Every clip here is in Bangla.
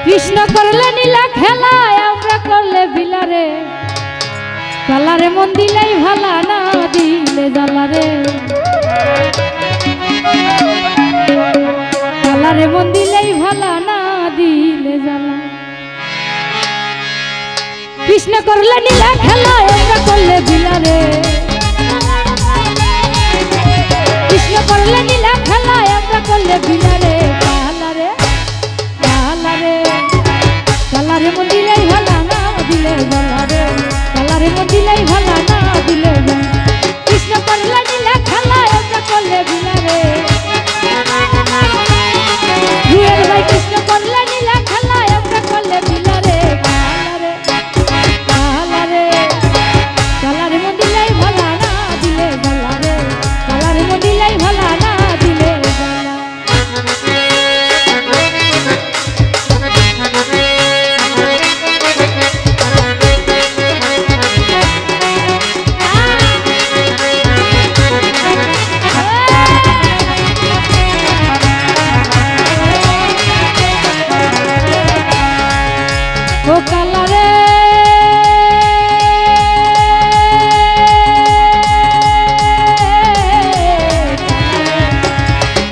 কৃষ্ণ করলে নীলা খেলা আমরা করলে বিলারে কালারে মন দিলেই ভালা না দিলে জ্বালারে কালারে মন দিলেই ভালা না দিলে জ্বালা কৃষ্ণ করলে নীলা খেলা আমরা করলে বিলারে কৃষ্ণ করলে নীলা খেলা আমরা করলে বিলারে কালারে কালারে কালারে মন দিলেই ভালা না দিলে জ্বালারে কালারে মন দিলেই ভালা না দিলে কৃষ্ণ করলে নীলা খেলা আমরা করলে বিলারে রুয়েল ভাই কৃষ্ণ করলে নীলা খেলা আমরা করলে বিলারে কালারে কালারে কালারে মন দিলেই ভালা না দিলে জ্বালারে কালারে মন দিলেই ভালা না দিলে জ্বালা ও কালারে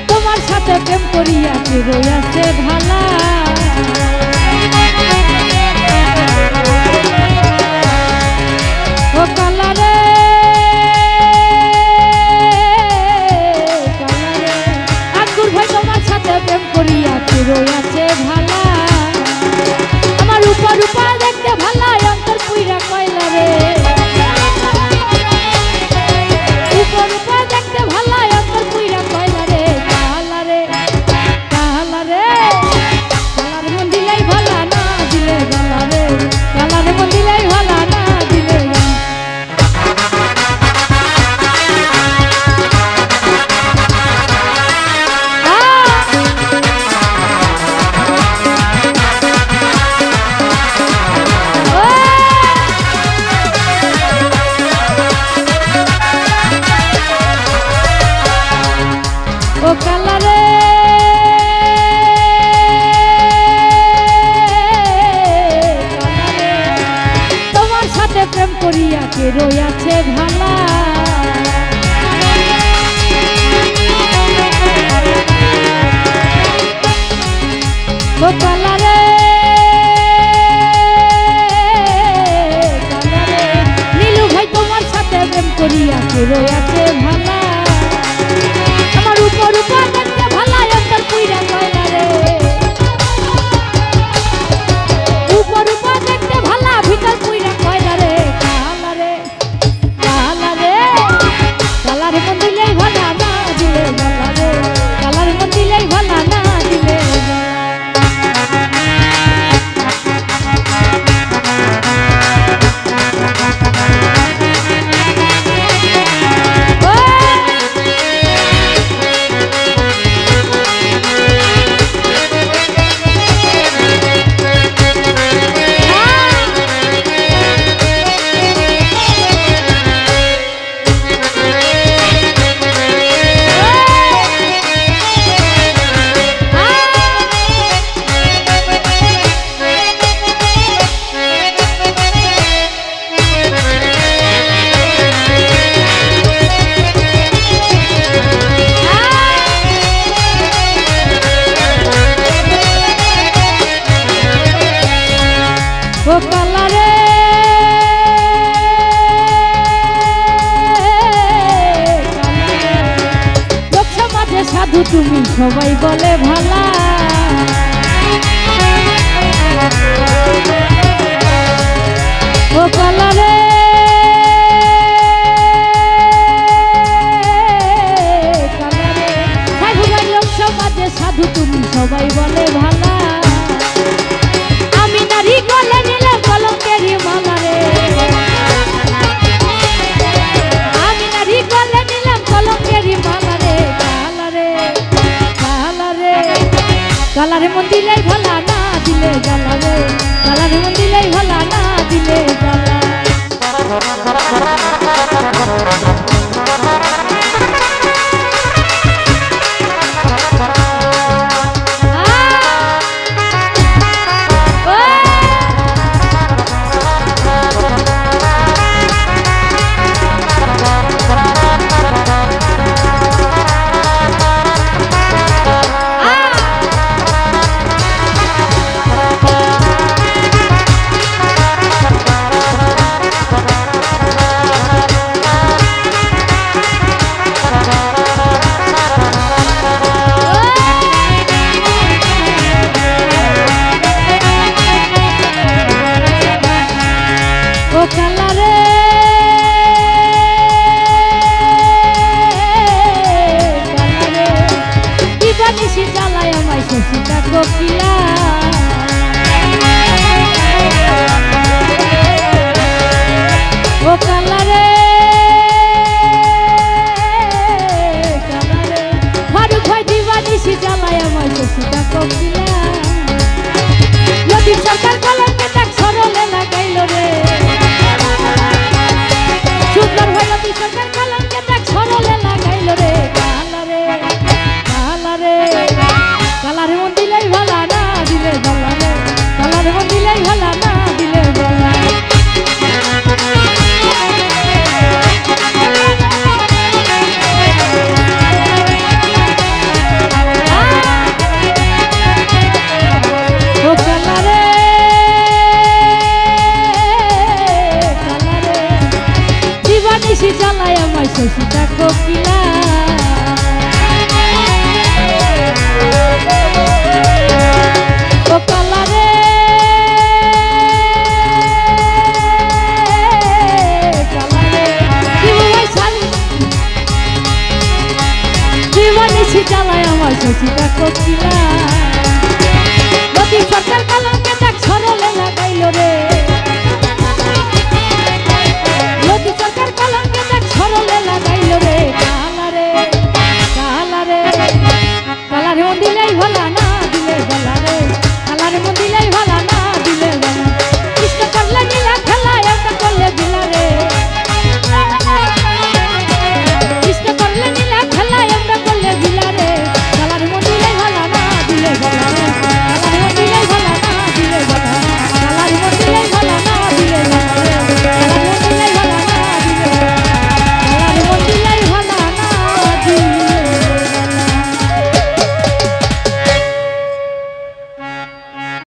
তোমার সাথে প্রেম করিয়া কে রইয়াছে ভালা ও কালারে কালারে আঙ্গুর ভাই তোমার সাথে প্রেম করিয়া কে রইয়াছে ভালা রূপা রূপা দেখতে ভালা অন্তর পুইরা কয়লা রে রূপা রূপা দেখতে ভালা অন্তর পুইরা কয়লা রে কালারে কালারে কালারে মন দিলেই ভালা না দিলে জ্বালারে কালারে মন দিলেই ভালা না দিলে ও কালারে কালারে তোমার সাথে প্রেম করিয়া কে রইয়াছে ভালা ও কালারে কালারে নীলু ভাই তোমার সাথে প্রেম করিয়া কে রইয়াছে ভালা রূপা রূপা দেখতে ভালা অন্তর পুইরা কয়লা রে রূপা রূপা দেখতে ভালা ভিতর পুইরা কয়লা রে কালারে কালারে কালারে মন দিলেই ভালা না দিলে জ্বালারে কালারে মন দিলেই ভালা না দিলে ও কালারে লোক সমাজে সাধু তুমি সবাই বলে ভালা ও কালারে কালারে সাধু ভাই লোক সমাজে সাধু তুমি সবাই বলে ভালা আমি নারী গলে নিলাম কলঙ্কেরি মালা রে আমি নারী গলে নিলাম কলঙ্কেরি মালা রে কালারে কালারে কালারে মন দিলেই ভালা না দিলে জ্বালারে কালারে মন দিলেই ভালা না দিলে জ্বালা চেষ্টা